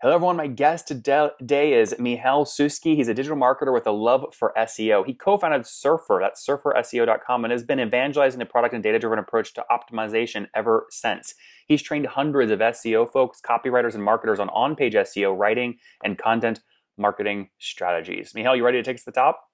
Hello, everyone. My guest today is Michał Suski. He's a digital marketer with a love for SEO. He co-founded Surfer, that's SurferSEO.com, and has been evangelizing the product and data-driven approach to optimization ever since. He's trained hundreds of SEO folks, copywriters, and marketers on on-page SEO writing and content marketing strategies. Michał, you ready to take us to the top?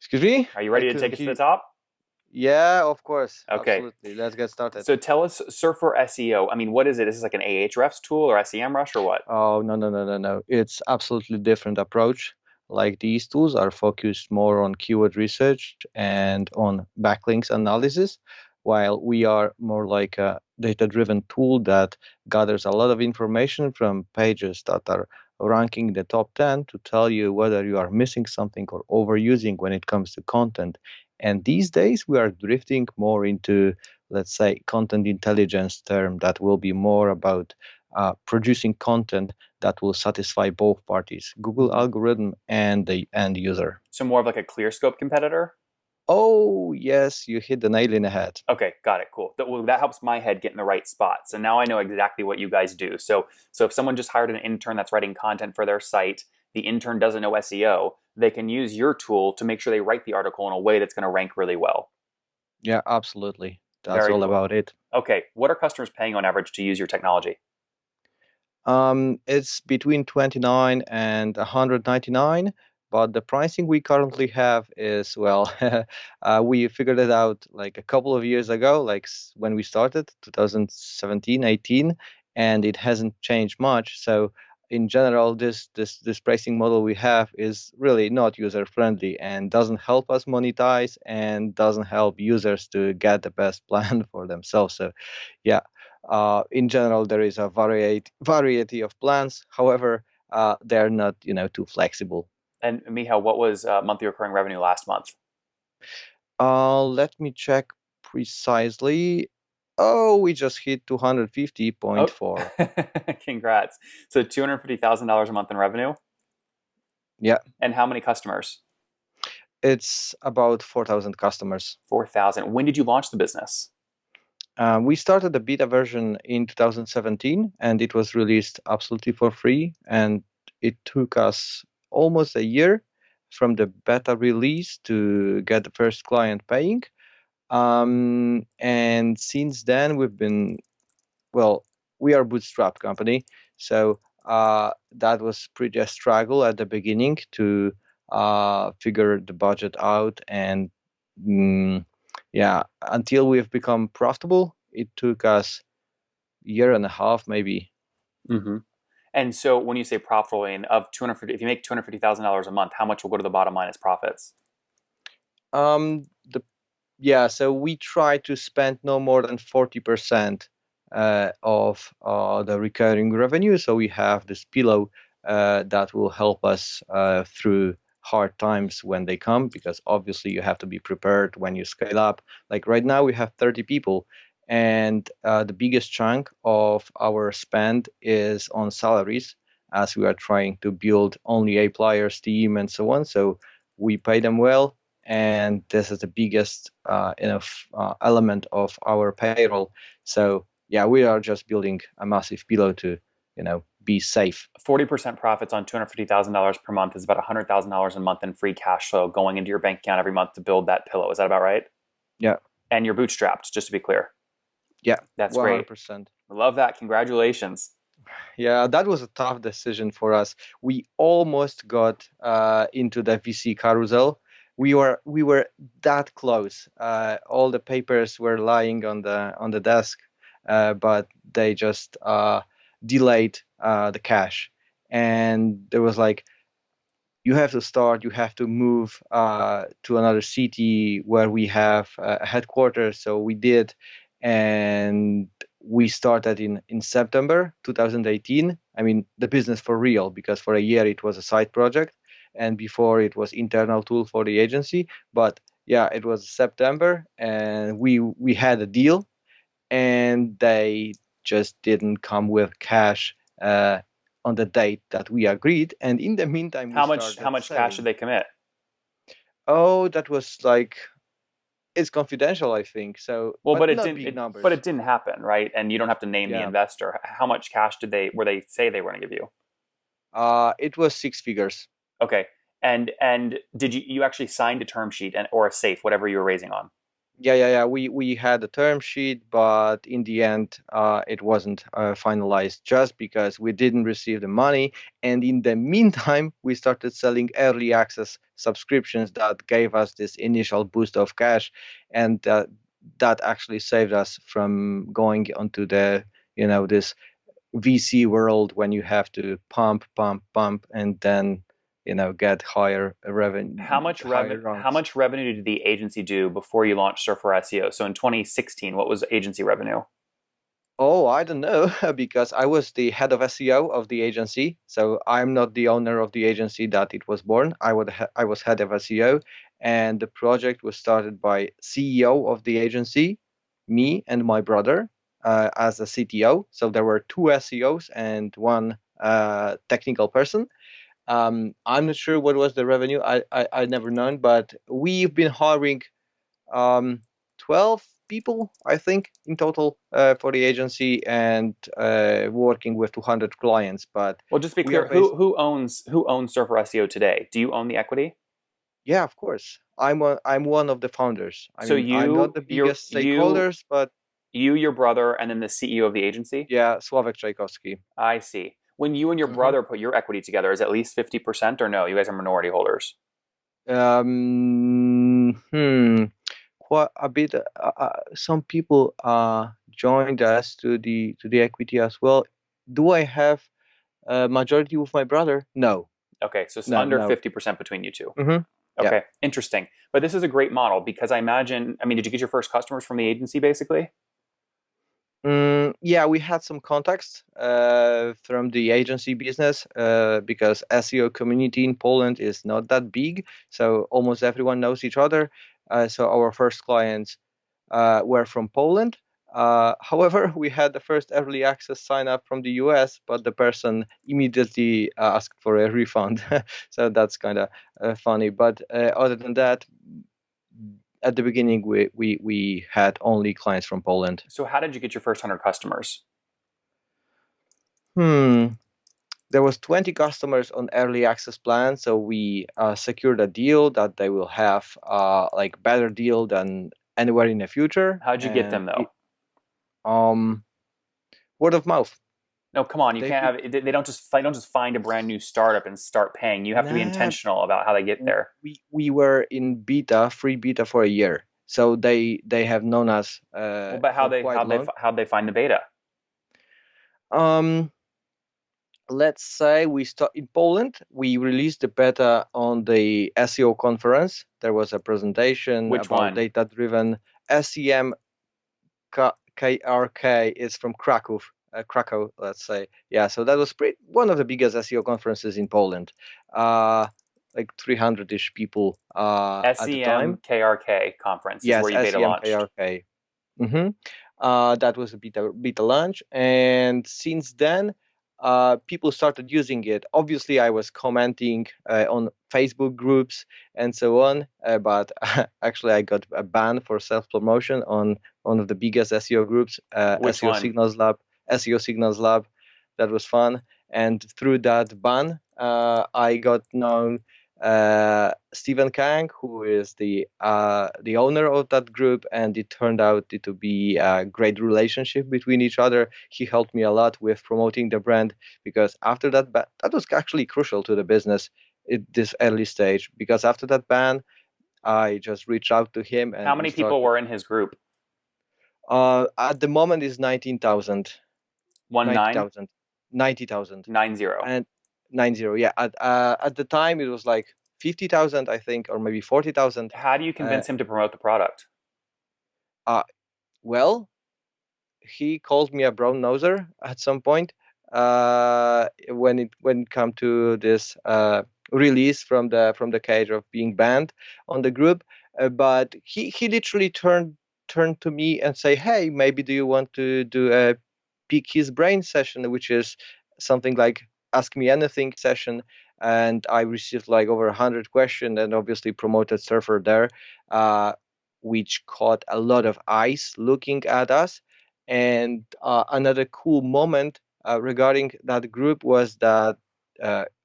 Excuse me? Are you ready to take us to the top? Yeah, of course. Okay. Absolutely. Let's get started. So tell us Surfer SEO. I mean, what is it? Is this like an Ahrefs tool or SEMrush or what? Oh, no. It's absolutely different approach. Like these tools are focused more on keyword research and on backlinks analysis, while we are more like a data-driven tool that gathers a lot of information from pages that are ranking the top 10 to tell you whether you are missing something or overusing when it comes to content. And these days we are drifting more into, let's say, content intelligence term that will be more about producing content that will satisfy both parties, Google algorithm and the end user. So more of like a ClearScope competitor? Oh, yes, you hit the nail in the head. Okay, got it. Cool. That helps my head get in the right spot. So now I know exactly what you guys do. So if someone just hired an intern that's writing content for their site, the intern doesn't know SEO, they can use your tool to make sure they write the article in a way that's going to rank really well. Yeah, absolutely. That's Very all cool. about it. Okay, what are customers paying on average to use your technology? It's between 29 and 199, but the pricing we currently have is, well, we figured it out like a couple of years ago, like when we started, 2017, 18, and it hasn't changed much. So in general, this pricing model we have is really not user friendly and doesn't help us monetize and doesn't help users to get the best plan for themselves. So yeah, in general, there is a variety of plans. However, they're not, too flexible. And Michał, what was monthly recurring revenue last month? Let me check precisely. Oh, we just hit 250.4. Oh. Congrats. So $250,000 a month in revenue? Yeah. And how many customers? It's about 4,000 customers. 4,000. When did you launch the business? We started the beta version in 2017, and it was released absolutely for free. And it took us almost a year from the beta release to get the first client paying. And since then, we are a bootstrapped company. So that was pretty a struggle at the beginning to figure the budget out. And until we've become profitable, it took us a year and a half, maybe. Mm-hmm. And so when you say profitable, and of 250, if you make $250,000 a month, how much will go to the bottom line as profits? So we try to spend no more than 40% of the recurring revenue. So we have this pillow that will help us through hard times when they come, because obviously you have to be prepared when you scale up. Like right now we have 30 people, and the biggest chunk of our spend is on salaries, as we are trying to build only A players team and so on. So we pay them well, and this is the biggest element of our payroll. So yeah, we are just building a massive pillow to be safe. 40% profits on $250,000 per month is about $100,000 a month in free cash flow going into your bank account every month to build that pillow. Is that about right? Yeah. And you're bootstrapped, just to be clear. Yeah, that's 100%. Great. I love that. Congratulations. Yeah, that was a tough decision for us. We almost got into the VC carousel. We were that close. All the papers were lying on the desk, but they just delayed the cash. And there was like, you have to move to another city where we have a headquarters. So we did, and we started in September 2018. I mean, the business for real, because for a year it was a side project, and before it was internal tool for the agency. But yeah, it was September, and we had a deal, and they just didn't come with cash on the date that we agreed. And in the meantime, how much cash did they commit? Oh, that was like It's confidential, I think. So, Well, but but it not didn't. big But numbers. it didn't happen, right? And you don't have to name the Yeah. investor. How much cash did they were they say they were going to give you? It was six figures. Okay. And did you actually signed a term sheet and or a safe, whatever you were raising on? Yeah. We had a term sheet, but in the end, it wasn't finalized just because we didn't receive the money. And in the meantime, we started selling early access subscriptions that gave us this initial boost of cash, and that actually saved us from going onto the, this VC world when you have to pump, and then, get higher revenue, higher How rounds. much revenue did the agency do before you launched Surfer SEO? So in 2016, what was agency revenue? Oh, I don't know, because I was the head of SEO of the agency. So I'm not the owner of the agency that it was born. I was head of SEO, and the project was started by CEO of the agency, me and my brother, as a CTO. So there were two SEOs and one technical person. I'm not sure what was the revenue. I never known, but we've been hiring um, 12 people, I think, in total for the agency, and working with 200 clients. But Well, just to be we are clear, based, who owns Surfer SEO today? Do you own the equity? yeah, of course. I'm one of the founders. I So mean, I'm not the biggest stakeholders, but your brother, and then the CEO of the agency? yeah, Sławek Czajkowski. I see. When you and your hmm brother put your equity together, is it at least 50% or no? You guys are minority holders. Um, hmm, quite a bit. Some people joined us to the equity as well. Do I have a majority with my brother? No, Okay, so it's no, under no. 50% between you two. Yeah. Okay, interesting. But this is a great model because I mean, did you get your first customers from the agency basically? Yeah, we had some contacts from the agency business, because SEO community in Poland is not that big, so almost everyone knows each other. So our first clients were from Poland. However, we had the first early access sign up from the US, but the person immediately asked for a refund. So that's kind of funny. But other than that, at the beginning, we had only clients from Poland. So how did you get your first 100 customers? Hmm. There was 20 customers on early access plan, so we secured a deal that they will have like better deal than anywhere in the future, How'd you get and them though? um word of mouth. No, come on, you They've can't been have they don't just find a brand new startup and start paying. You have to be nah, intentional about how they get there. we were in free beta for a year, so they have known us Well, but for quite long. how'd they find the beta? Um, let's say we start in Poland. We released the beta on the SEO conference. There was a presentation Which about one? data-driven SEM. KRK is from Krakow, let's say. Yeah, so that was one of the biggest SEO conferences in Poland. Uh, like 300-ish people at the time. SEM KRK conference is where Yes, you beta SEM launched. KRK. hmm that was a beta launch, and since then, people started using it. Obviously, I was commenting on Facebook groups and so on, but actually, I got a ban for self promotion on one of the biggest SEO groups, Which one? SEO Signals Lab. That was fun, and through that ban, I got known Stephen Kang, who is the owner of that group, and it turned out to be a great relationship between each other. He helped me a lot with promoting the brand, because after that was actually crucial to the business at this early stage. Because after that ban, I just reached out to him How and we many people started. were in his group? At the moment is 19,000, One nine 90,000, 90,000. 90. And 90, yeah. At the time it was like 50,000, I think, or maybe 40,000. How do you uh, convince him to promote the product? uh well, he called me a brown noser at some point, when it come to this release from the cage of being banned on the group. But he literally turned to me and say, hey, maybe do you want to do a pick his brain session, which is something like ask me anything session. And I received like over 100 questions, and obviously promoted Surfer there. uh, which caught a lot of eyes looking at us. And another cool moment regarding that group was that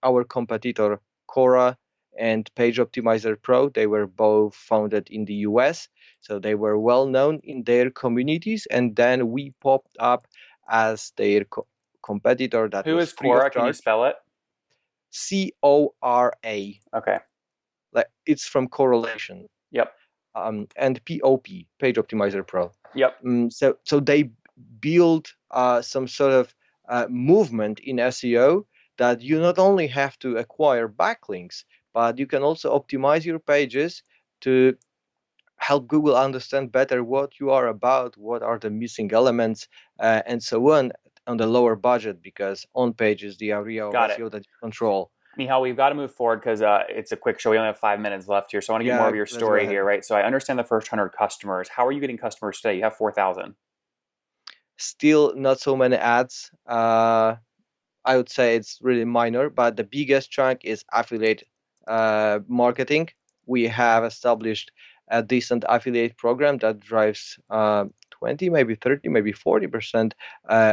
our competitor Quora and Page Optimizer Pro, they were both founded in the US, so they were well known in their communities. And then we popped up as their competitor that Who was is free of Quora? Can you charge. spell it? Cora, Okay. like it's from correlation. Yep. And POP, Page Optimizer Pro. Yep. So they build some sort of movement in SEO that you not only have to acquire backlinks, but you can also optimize your pages to help Google understand better what you are about, what are the missing elements, and so on the lower budget, because on page is the area of Got it. SEO that you control. Michał, we've got to move forward because it's a quick show. We only have 5 minutes left here. So I want to get more of your Let's go story ahead. here, right? So I understand the first 100 customers. How are you getting customers today? You have 4,000. Still not so many ads. I would say it's really minor, but the biggest chunk is affiliate marketing. We have established a decent affiliate program that drives 20, maybe 30, maybe 40%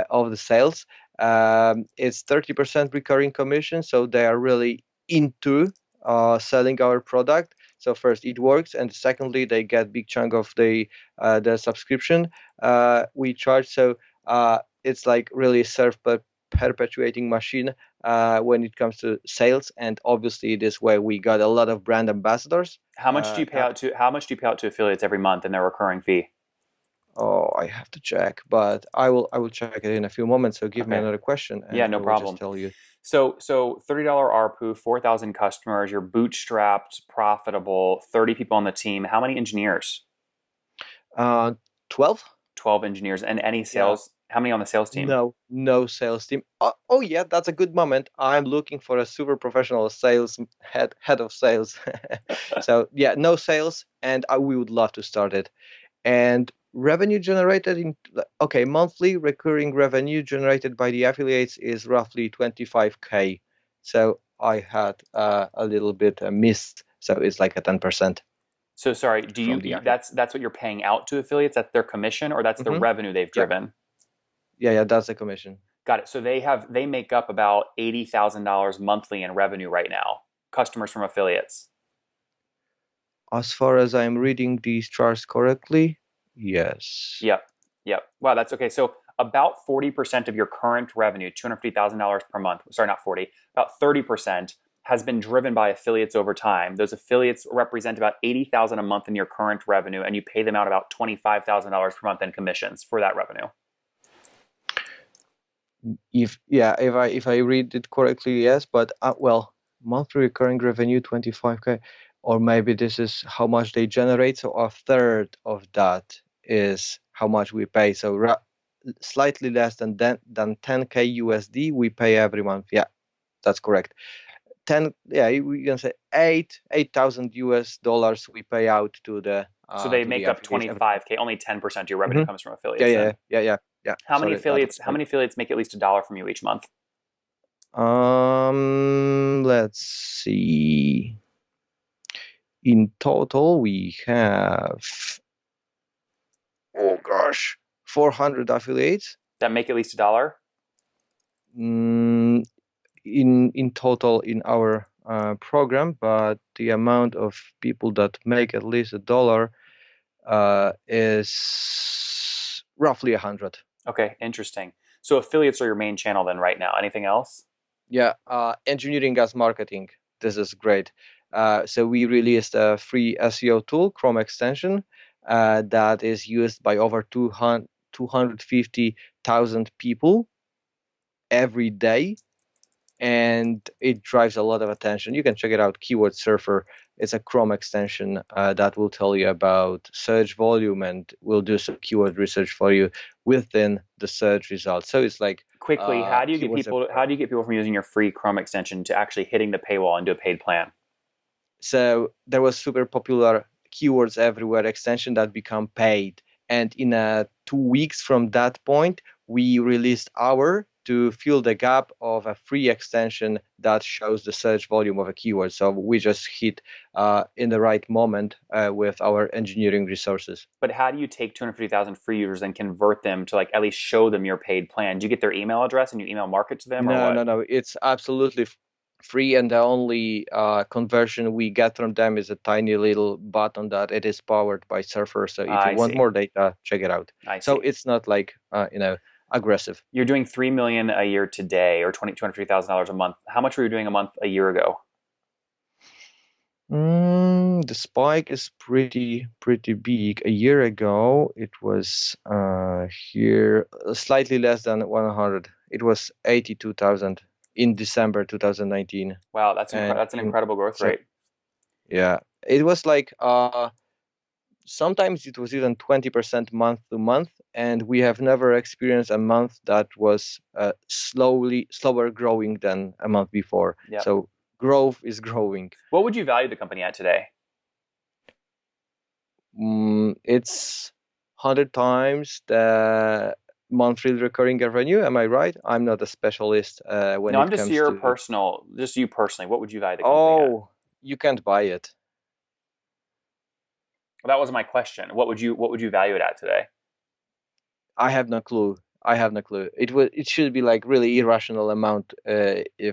of the sales. It's 30% recurring commission, so they are really into selling our product. So first, it works, and secondly, they get big chunk of the subscription we charge. So it's like really self-perpetuating machine when it comes to sales, and obviously this way we got a lot of brand ambassadors. How much do you pay out to affiliates every month in their recurring fee? Oh, I have to check, but I will check it in a few moments. So give me Okay. another question, and Yeah, no I will problem. just tell you. So $30 ARPU, 4,000 customers. You're bootstrapped, profitable, 30 people on the team. How many engineers? 12. 12 engineers. And any sales? How many on the sales team? No sales team. Oh yeah, that's a good moment. I'm looking for a super professional sales head of sales. So yeah, no sales, and we would love to start it. And revenue generated monthly recurring revenue generated by the affiliates is roughly 25K. So I had a little bit missed. So it's like a 10%. So sorry, that's what you're paying out to affiliates? That's their commission, or that's the revenue they've driven? Yeah, that's the commission. Got it. So they make up about $80,000 monthly in revenue right now, customers from affiliates. As far as I'm reading these charts correctly, yes. Yep. Wow, that's okay. So about 40% of your current revenue, $250,000 per month, sorry, not 40, about 30% has been driven by affiliates over time. Those affiliates represent about $80,000 a month in your current revenue, and you pay them out about $25,000 per month in commissions for that revenue. If I read it correctly, yes, but monthly recurring revenue 25K, or maybe this is how much they generate. So a third of that is how much we pay. So slightly less than 10K USD we pay every month. Yeah, that's correct. We can say 8,000 US dollars we pay out to the. So they make up 25K. Only 10% of your revenue comes from affiliates. Yeah. How many affiliates make at least $1 from you each month? Let's see. In total, we have 400 affiliates that make at least $1. In total in our program, but the amount of people that make at least $1 is roughly 100. Okay, interesting. So affiliates are your main channel then right now. Anything else? Yeah, engineering as marketing. This is great. So we released a free SEO tool, Chrome extension, that is used by over 250,000 people every day, and it drives a lot of attention. You can check it out, Keyword Surfer. It's a Chrome extension that will tell you about search volume and will do some keyword research for you within the search results. So it's like quickly, how do you get people from using your free Chrome extension to actually hitting the paywall and do a paid plan? So there was super popular Keywords Everywhere extension that become paid, and in 2 weeks from that point we released our to fill the gap of a free extension that shows the search volume of a keyword. So we just hit in the right moment with our engineering resources. But how do you take 250,000 free users and convert them to like at least show them your paid plan? Do you get their email address and you email market to them, or what? No. It's absolutely free, and the only conversion we get from them is a tiny little button that it is powered by Surfer. So if I you want see. more data, check it out. I So see. it's not like aggressive. You're doing $3 million a year today, or $250,000 a month. How much were you doing a month a year ago? The spike is pretty big. A year ago, it was here slightly less than 100. It was 82,000 in December 2019. Wow, that's an incredible growth rate. Yeah, it was like sometimes it was even 20% month to month, and we have never experienced a month that was slower growing than a month before. Yep. So growth is growing. What would you value the company at today? It's 100 times the monthly recurring revenue. Am I right? I'm not a specialist when No, it I'm just comes your to personal, just you personally. What would you value the company at? You can't buy it. Well, that was my question. What would you value it at today? I have no clue. It should be like really irrational amount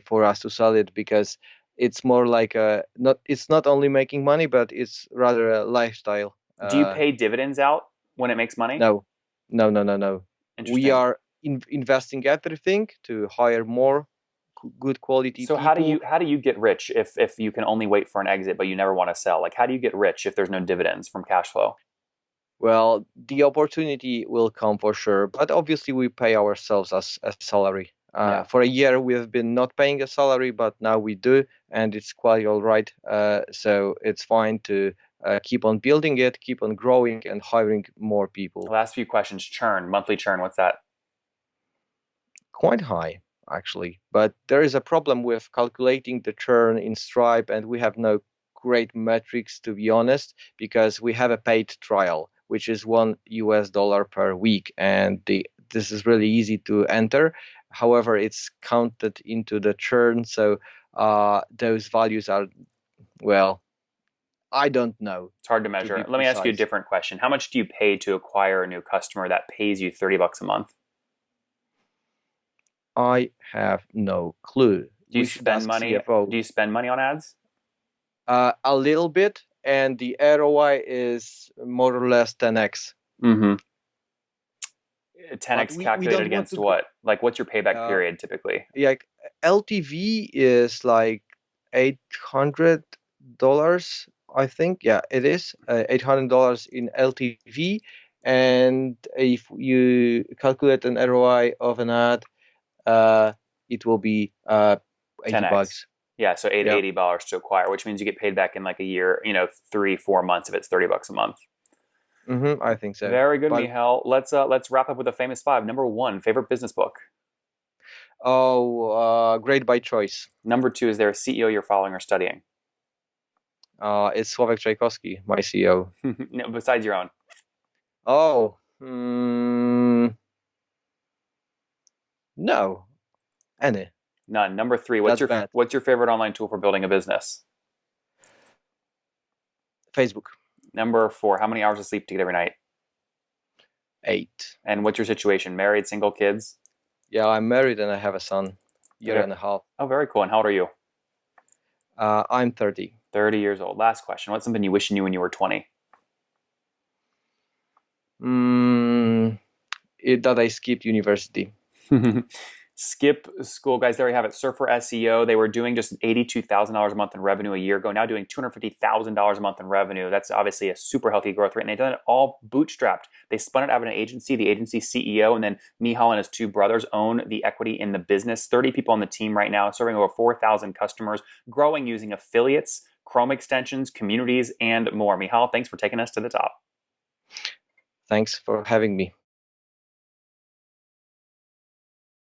for us to sell it, because it's more like it's not only making money, but it's rather a lifestyle. Do you pay dividends out when it makes money? No. We Interesting. are investing everything to hire more good quality So people. how do you get rich if you can only wait for an exit but you never want to sell? Like, how do you get rich if there's no dividends from cash flow? Well, the opportunity will come for sure, but obviously we pay ourselves as a salary. Yeah. For a year, we have been not paying a salary, but now we do, and it's quite all right. So it's fine to keep on building it, keep on growing, and hiring more people. Last few questions. Churn, monthly churn. What's that? Quite high, actually. But there is a problem with calculating the churn in Stripe, and we have no great metrics, to be honest, because we have a paid trial, which is $1 per week, and this is really easy to enter. However, it's counted into the churn, so those values are, well, I don't know. It's hard to measure. Let me ask you a different question. How much do you pay to acquire a new customer that pays you $30 a month? I have no clue. Do you spend money? Do you spend money on ads? A little bit, and the ROI is more or less 10x. 10x calculated against what? Like, what's your payback period typically? Yeah, LTV is like $800, I think. Yeah, it is $800 in LTV, and if you calculate an ROI of an ad, it will be $80. 10x. Yeah, so $80 to acquire, which means you get paid back in like a year, 3-4 months if it's $30 a month. I think so. Very good, Michał. Let's wrap up with the famous 5. Number 1, favorite business book. Great by Choice. Number 2, is there a CEO you're following or studying? It's Sławek Czajkowski, my CEO. No, besides your own. No, any. None. Number 3, what's your favorite online tool for building a business? Facebook. Number 4, how many hours of sleep do you get every night? 8. And what's your situation? Married, single, kids? Yeah, I'm married and I have a son, year and a half. Oh, very cool. And how old are you? I'm 30. 30 years old. Last question. What's something you wish you knew when you were 20? That I skipped university. Skip school, guys. There you have it. Surfer SEO. They were doing just $82,000 a month in revenue a year ago. Now doing $250,000 a month in revenue. That's obviously a super healthy growth rate. And they've done it all bootstrapped. They spun it out of an agency, the agency CEO, and then Michał and his 2 brothers own the equity in the business. 30 people on the team right now, serving over 4,000 customers, growing using affiliates, Chrome extensions, communities, and more. Michał, thanks for taking us to the top. Thanks for having me.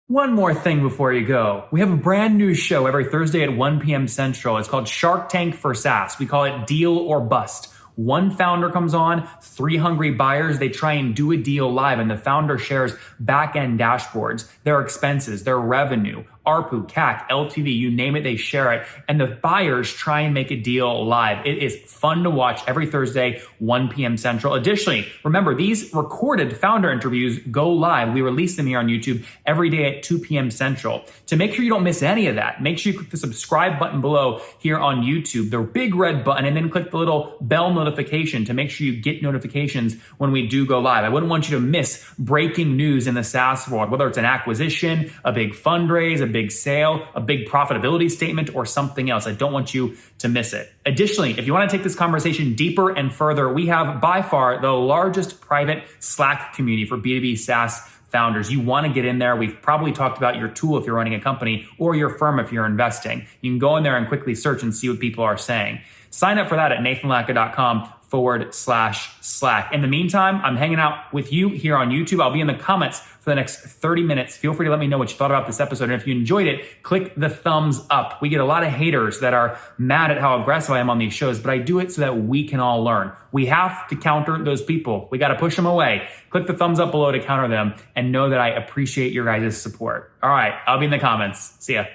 One more thing before you go. We have a brand new show every Thursday at 1 p.m. Central. It's called Shark Tank for SaaS. We call it Deal or Bust. One founder comes on, 3 hungry buyers, they try and do a deal live, and the founder shares back-end dashboards, their expenses, their revenue, ARPU, CAC, LTV, you name it, they share it. And the buyers try and make a deal live. It is fun to watch every Thursday, 1 p.m. Central. Additionally, remember, these recorded founder interviews go live. We release them here on YouTube every day at 2 p.m. Central. To make sure you don't miss any of that, make sure you click the subscribe button below here on YouTube, the big red button, and then click the little bell notification to make sure you get notifications when we do go live. I wouldn't want you to miss breaking news in the SaaS world, whether it's an acquisition, a big fundraise, a big sale, a big profitability statement, or something else. I don't want you to miss it. Additionally, if you want to take this conversation deeper and further, we have by far the largest private Slack community for B2B SaaS founders. You want to get in there. We've probably talked about your tool if you're running a company, or your firm if you're investing. You can go in there and quickly search and see what people are saying. Sign up for that at nathanlatka.com/Slack. In the meantime, I'm hanging out with you here on YouTube. I'll be in the comments for the next 30 minutes. Feel free to let me know what you thought about this episode. And if you enjoyed it, click the thumbs up. We get a lot of haters that are mad at how aggressive I am on these shows, but I do it so that we can all learn. We have to counter those people. We got to push them away. Click the thumbs up below to counter them, and know that I appreciate your guys' support. All right, I'll be in the comments. See ya.